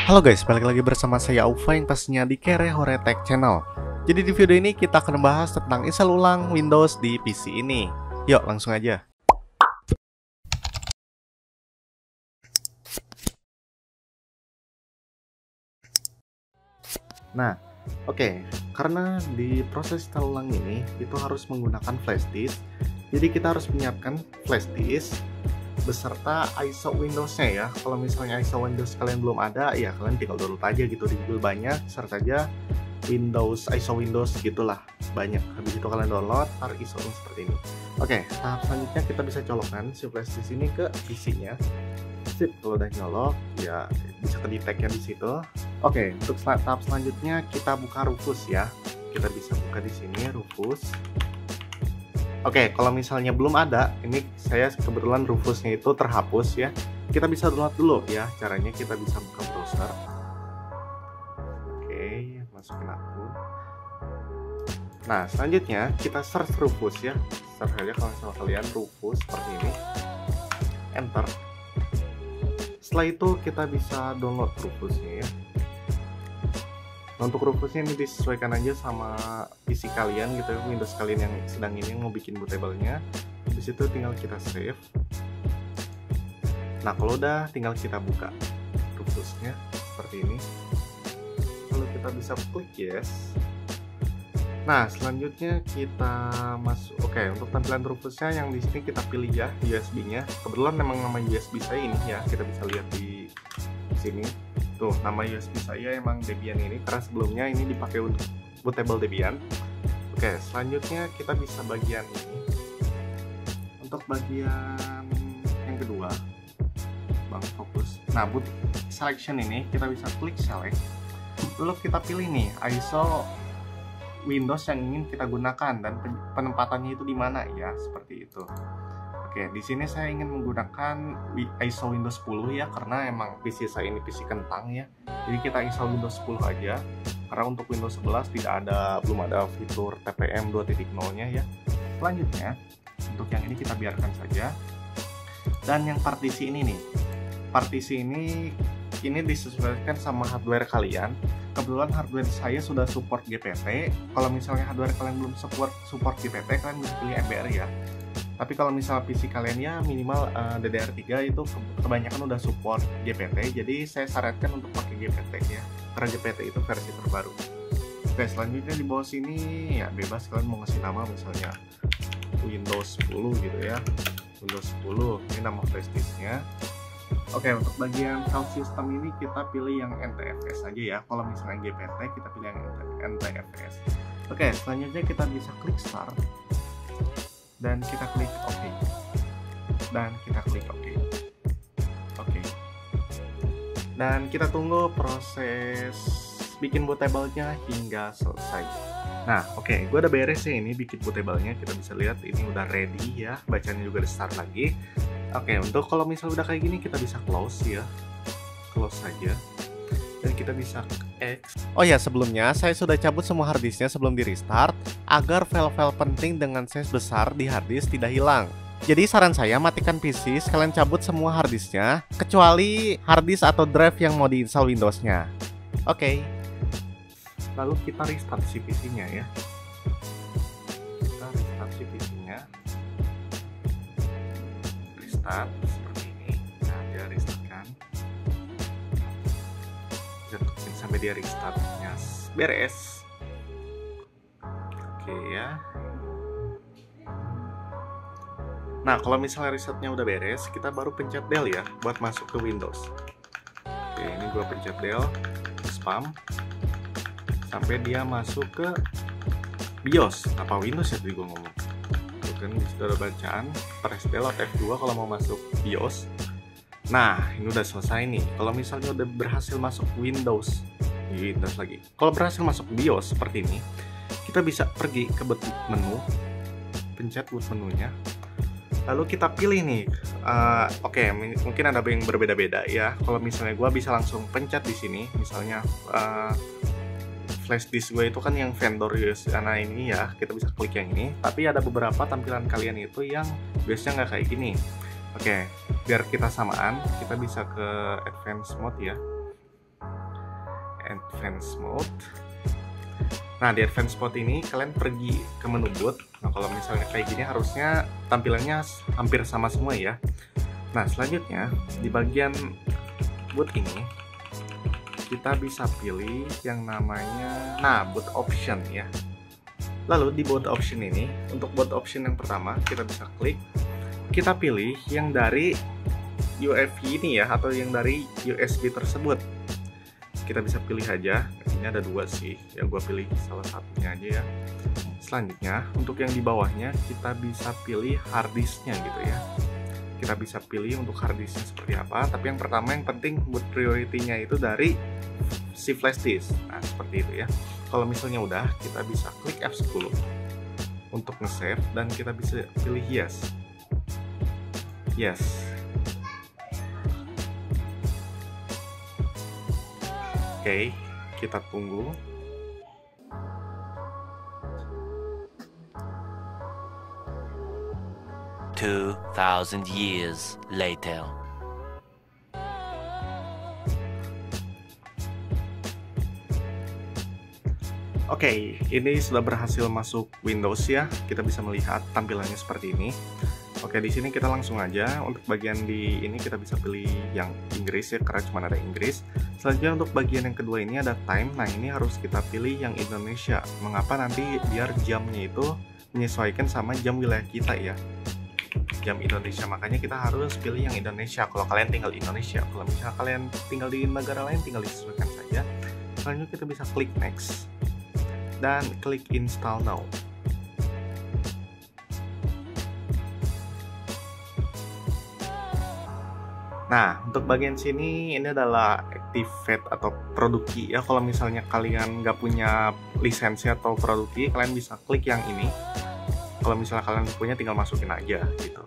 Halo guys, balik lagi bersama saya Aufa yang pastinya di Kere Hore Tech Channel. Jadi di video ini kita akan membahas tentang install ulang Windows di PC ini. Yuk langsung aja. Nah, oke, karena di proses install ulang ini itu harus menggunakan flash disk. Jadi kita harus menyiapkan flash disk beserta ISO Windows-nya ya. Kalau misalnya ISO Windows kalian belum ada, ya kalian tinggal download aja gitu di Google banyak, search aja Windows, ISO Windows gitulah banyak. Habis itu kalian download, taruh ISO-nya seperti ini. Oke, tahap selanjutnya kita bisa colokkan si flash disk ini ke PC-nya. Sip, kalau udah nyolok, ya bisa ke-detect-nya di situ. Oke, untuk tahap selanjutnya kita buka Rufus ya. Kita bisa buka di sini Rufus. Oke, kalau misalnya belum ada, ini saya kebetulan Rufusnya itu terhapus ya. Kita bisa download dulu ya. Caranya kita bisa buka browser. Oke, masukin akun. Nah, selanjutnya kita search Rufus ya. Search aja kalau misalnya kalian Rufus seperti ini. Enter. Setelah itu kita bisa download Rufusnya ya. Untuk Rufusnya ini disesuaikan aja sama PC kalian gitu ya, Windows kalian yang sedang ini yang mau bikin bootable-nya. Habis itu tinggal kita save. Nah, kalau udah tinggal kita buka Rufusnya seperti ini. Lalu kita bisa klik yes. Nah, selanjutnya kita masuk. Oke, untuk tampilan Rufusnya yang di sini kita pilih ya USB-nya. Kebetulan memang nama USB saya ini ya, kita bisa lihat di sini. Tuh, nama USB saya emang Debian ini, karena sebelumnya ini dipakai untuk bootable Debian. Oke, selanjutnya kita bisa bagian ini. Untuk bagian yang kedua, Bang fokus. Nah, boot selection ini kita bisa klik select. Lalu kita pilih nih ISO Windows yang ingin kita gunakan dan penempatannya itu di mana ya, seperti itu. Oke, di sini saya ingin menggunakan ISO Windows 10 ya, karena emang PC saya ini PC kentang ya. Jadi kita install Windows 10 aja. Karena untuk Windows 11 belum ada fitur TPM 2.0-nya ya. Selanjutnya, untuk yang ini kita biarkan saja. Dan yang partisi ini nih. Partisi ini disesuaikan sama hardware kalian. Kebetulan hardware saya sudah support GPT. Kalau misalnya hardware kalian belum support GPT, kalian bisa pilih MBR ya. Tapi kalau misalnya PC kalian ya minimal DDR3 itu kebanyakan udah support GPT, jadi saya sarankan untuk pakai GPT ya, karena GPT itu versi terbaru. Oke, selanjutnya di bawah sini ya bebas kalian mau ngasih nama, misalnya Windows 10 gitu ya, Windows 10 ini nama flash disknya. Oke, untuk bagian file system ini kita pilih yang NTFS aja ya. Kalau misalnya GPT kita pilih yang NTFS. Oke, selanjutnya kita bisa klik start dan kita klik OK dan kita klik OK. Oke. Dan kita tunggu proses bikin bootable-nya hingga selesai. Nah, oke, gue udah beres ya ini bikin bootable-nya. Kita bisa lihat ini udah ready ya, bacanya juga udah start lagi. Oke, untuk kalau misalnya udah kayak gini kita bisa close ya, close saja. Dan kita bisa X. Oh ya, sebelumnya saya sudah cabut semua harddisknya sebelum di restart agar file-file penting dengan size besar di harddisk tidak hilang. Jadi saran saya matikan PC, sekalian cabut semua harddisknya kecuali harddisk atau drive yang mau diinstal Windows-nya. Oke. Lalu kita restart si PC-nya ya. Kita restart si PC-nya. Restart seperti ini. Nah, dia restart kan. Sampai dia restartnya beres. Oke ya. Nah, kalau misalnya resetnya udah beres, kita baru pencet del ya buat masuk ke Windows. Oke, ini gua pencet del spam sampai dia masuk ke BIOS. Apa Windows ya tadi gua ngomong. Tuh kan di situ ada bacaan, press del atau F2 kalau mau masuk BIOS. Nah, ini udah selesai nih. Kalau misalnya udah berhasil masuk Windows lagi. Kalau berhasil masuk BIOS seperti ini, kita bisa pergi ke boot menu, pencet boot menunya. Lalu kita pilih nih. Oke, mungkin ada yang berbeda-beda ya. Kalau misalnya gue bisa langsung pencet di sini, misalnya flash disk gue itu kan yang vendor Yosana ini ya, kita bisa klik yang ini. Tapi ada beberapa tampilan kalian itu yang biasanya nggak kayak gini. Oke, biar kita samaan, kita bisa ke advance mode ya. advance mode. Nah, di advance mode ini kalian pergi ke menu boot. Nah, kalau misalnya kayak gini harusnya tampilannya hampir sama semua ya. Nah, selanjutnya di bagian boot ini kita bisa pilih yang namanya boot option ya. Lalu di boot option ini, untuk boot option yang pertama kita bisa klik, kita pilih yang dari UEFI ini ya, atau yang dari USB tersebut. Kita bisa pilih aja, ini ada dua sih, yang gue pilih salah satunya aja ya. Selanjutnya untuk yang di bawahnya kita bisa pilih harddisknya gitu ya. Kita bisa pilih untuk harddisknya seperti apa, tapi yang pertama yang penting boot priority-nya itu dari si flash disk. Nah, seperti itu ya. Kalau misalnya udah, kita bisa klik F10 untuk nge-save dan kita bisa pilih yes. Yes. Oke, kita tunggu. Two 2,000 years later. Oke, ini sudah berhasil masuk Windows ya. Kita bisa melihat tampilannya seperti ini. Oke, di sini kita langsung aja untuk bagian di ini kita bisa pilih yang Inggris ya, karena cuma ada Inggris. Selanjutnya untuk bagian yang kedua ini ada time. Nah, ini harus kita pilih yang Indonesia. Mengapa? Nanti biar jamnya itu menyesuaikan sama jam wilayah kita ya. Jam Indonesia, makanya kita harus pilih yang Indonesia kalau kalian tinggal di Indonesia. Kalau misalnya kalian tinggal di negara lain, tinggal disesuaikan saja. Selanjutnya kita bisa klik next dan klik install now. Nah, untuk bagian sini ini adalah activate atau produksi ya. Kalau misalnya kalian nggak punya lisensi atau produksi, kalian bisa klik yang ini. Kalau misalnya kalian punya, tinggal masukin aja gitu.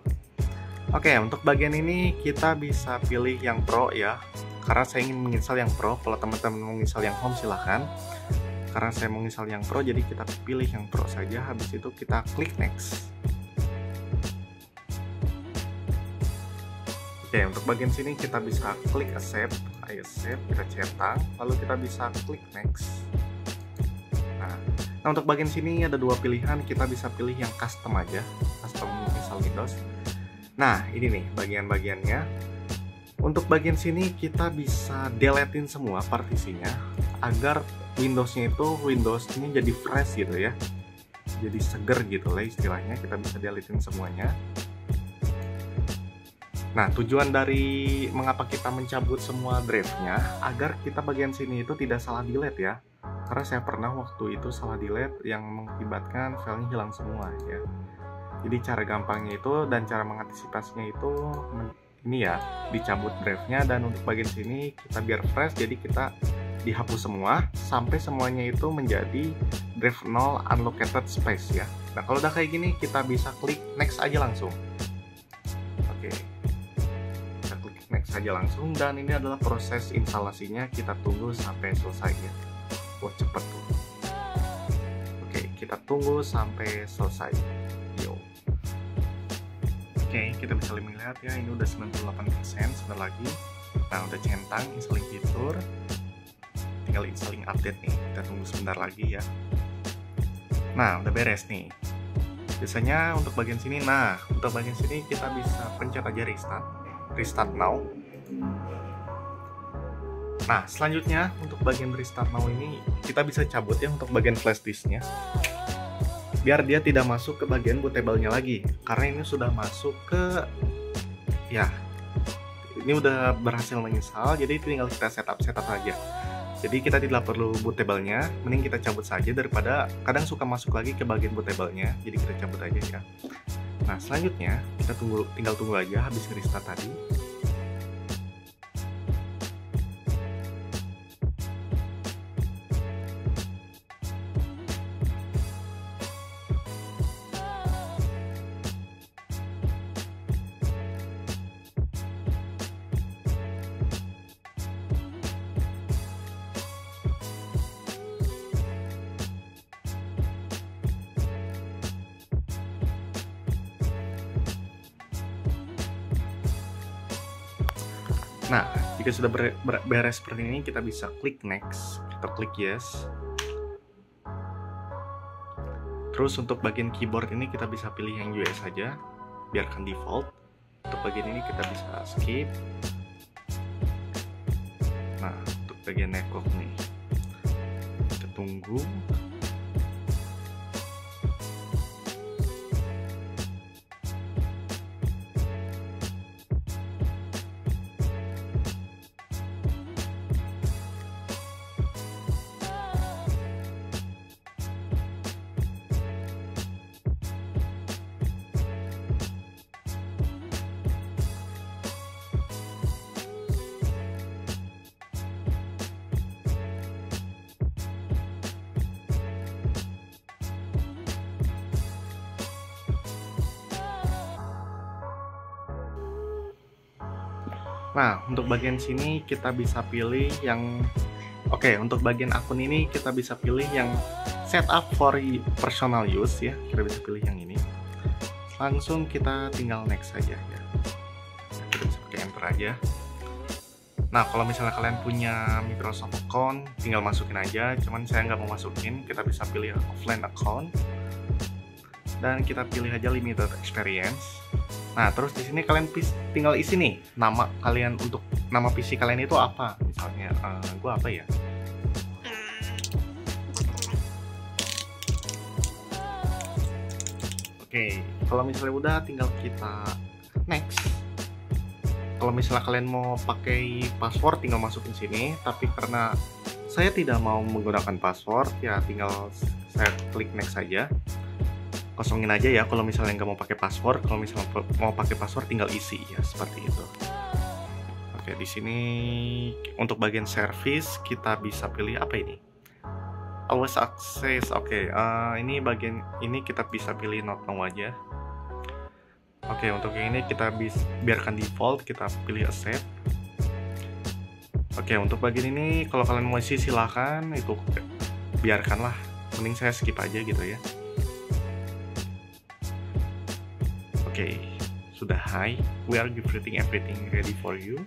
Oke, untuk bagian ini kita bisa pilih yang Pro ya. Karena saya ingin menginstal yang Pro. Kalau teman-teman mau menginstal yang Home silahkan. Karena saya mau menginstal yang Pro, jadi kita pilih yang Pro saja. Habis itu kita klik next. Oke, untuk bagian sini kita bisa klik accept, kita centang, lalu kita bisa klik next. Nah, untuk bagian sini ada dua pilihan, kita bisa pilih yang custom aja, custom install Windows. Nah, ini nih bagian-bagiannya. Untuk bagian sini kita bisa deletein semua partisinya agar Windowsnya itu Windowsnya jadi fresh gitu ya, jadi seger gitu lah istilahnya. Kita bisa deletein semuanya. Nah, tujuan dari mengapa kita mencabut semua drive-nya agar kita bagian sini itu tidak salah delete ya. Karena saya pernah waktu itu salah delete yang mengakibatkan filenya hilang semua ya. Jadi cara gampangnya itu dan cara mengantisipasinya itu ini ya, dicabut drive-nya, dan untuk bagian sini kita biar fresh, jadi kita dihapus semua sampai semuanya itu menjadi drive 0 unallocated space ya. Nah, kalau udah kayak gini kita bisa klik next aja langsung. Oke. Next saja langsung, dan ini adalah proses instalasinya. Kita tunggu sampai selesai ya. Wah, cepet tuh. Oke, kita tunggu sampai selesai. Yo. Oke, kita bisa melihat ya, ini udah 98% sebentar lagi. Nah, udah centang installing fitur. Tinggal installing update nih. Kita tunggu sebentar lagi ya. Nah, udah beres nih. Biasanya untuk bagian sini, untuk bagian sini kita bisa pencet aja restart now. Nah, selanjutnya untuk bagian restart now ini kita bisa cabut ya untuk bagian flash disknya, biar dia tidak masuk ke bagian bootable-nya lagi, karena ini sudah masuk ke ya, ini udah berhasil menginstal, jadi tinggal kita setup aja. Jadi kita tidak perlu bootable-nya, mending kita cabut saja daripada kadang suka masuk lagi ke bagian bootable-nya. Jadi kita cabut aja ya. Nah, selanjutnya kita tinggal tunggu aja habis restart tadi. Nah, jika sudah beres seperti ini, kita bisa klik next, kita klik yes. Terus untuk bagian keyboard ini kita bisa pilih yang US saja, biarkan default. Untuk bagian ini kita bisa skip. Nah, untuk bagian network nih, kita tunggu. Nah, untuk bagian sini kita bisa pilih yang untuk bagian akun ini kita bisa pilih yang setup for personal use ya. Kita bisa pilih yang ini. Langsung kita tinggal next saja ya. Kita bisa pakai enter aja. Nah, kalau misalnya kalian punya Microsoft account, tinggal masukin aja. Cuman saya nggak mau masukin, kita bisa pilih offline account. Dan kita pilih aja limited experience. Nah, terus di sini kalian tinggal isi nih nama kalian, untuk nama PC kalian itu apa. Misalnya gua apa ya? Oke, kalau misalnya udah tinggal kita next. Kalau misalnya kalian mau pakai password tinggal masukin sini, tapi karena saya tidak mau menggunakan password ya tinggal saya klik next saja. Kosongin aja ya kalau misalnya nggak mau pakai password. Kalau misalnya mau pakai password tinggal isi ya, seperti itu. Oke, di sini untuk bagian service kita bisa pilih apa ini? Always access. Oke, ini bagian ini kita bisa pilih not now aja. Oke, untuk yang ini kita biarkan default, kita pilih accept. Oke, untuk bagian ini kalau kalian mau isi silahkan, itu biarkanlah. Mending saya skip aja gitu ya. Oke, sudah high. We are everything ready for you.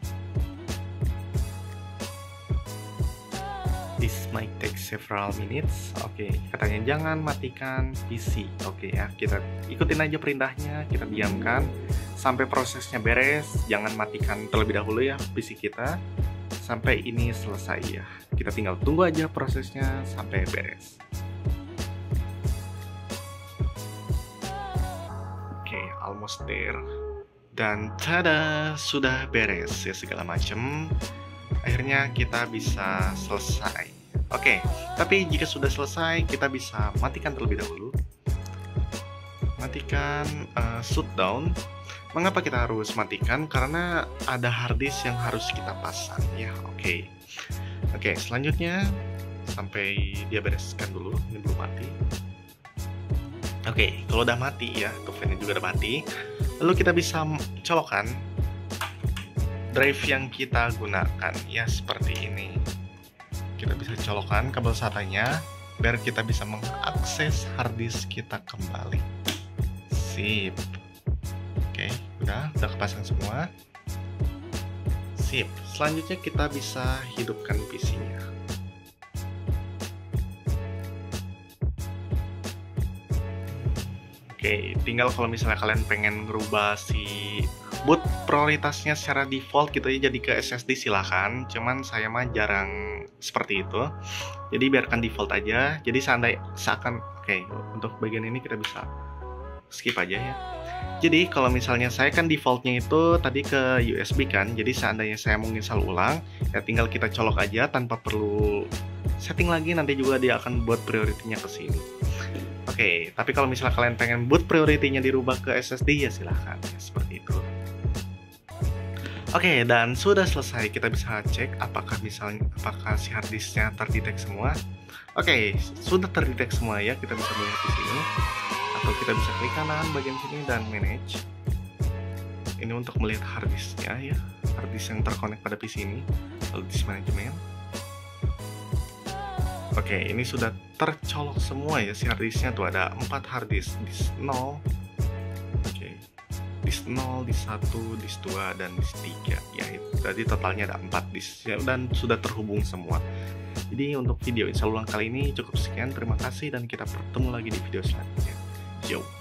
This might take several minutes. Oke, katanya jangan matikan PC. Oke ya, kita ikutin aja perintahnya, kita diamkan sampai prosesnya beres. Jangan matikan terlebih dahulu ya PC kita sampai ini selesai ya. Kita tinggal tunggu aja prosesnya sampai beres. Almost there. Dan tada, sudah beres ya segala macam. Akhirnya kita bisa selesai. Oke, tapi jika sudah selesai kita bisa matikan terlebih dahulu. Matikan shutdown. Mengapa kita harus matikan? Karena ada harddisk yang harus kita pasang ya. Oke, selanjutnya sampai dia bereskan dulu. Ini belum mati. Oke, kalau udah mati ya, Tuvennya juga udah mati. Lalu kita bisa colokkan drive yang kita gunakan ya, seperti ini. Kita bisa colokkan kabel SATA-nya biar kita bisa mengakses harddisk kita kembali. Sip. Oke, udah kepasang semua. Sip. Selanjutnya kita bisa hidupkan PC-nya. Oke, tinggal kalau misalnya kalian pengen ngerubah si boot prioritasnya secara default gitu ya, jadi ke SSD silahkan. Cuman saya mah jarang seperti itu. Jadi biarkan default aja. Jadi untuk bagian ini kita bisa skip aja ya. Jadi kalau misalnya saya kan defaultnya itu tadi ke USB kan. Jadi seandainya saya mau install ulang, ya tinggal kita colok aja tanpa perlu setting lagi. Nanti juga dia akan buat prioritinya ke sini. Oke, tapi kalau misalnya kalian pengen boot priority-nya dirubah ke SSD ya silahkan ya, seperti itu. Oke, dan sudah selesai. Kita bisa cek apakah si harddisknya terdetek semua. Oke, sudah terdetek semua ya. Kita bisa melihat di sini, atau kita bisa klik kanan bagian sini dan manage. Ini untuk melihat harddisknya ya, harddisk yang terkonek pada PC ini. Lalu disk management. Oke, ini sudah tercolok semua ya si harddisknya tuh, ada 4 harddisk, disk 0, oke, disk 0, disk 1, disk 2, dan disk 3 ya. Jadi totalnya ada 4 disk ya, dan sudah terhubung semua. Jadi untuk video install ulang kali ini cukup sekian. Terima kasih dan kita bertemu lagi di video selanjutnya. Yo.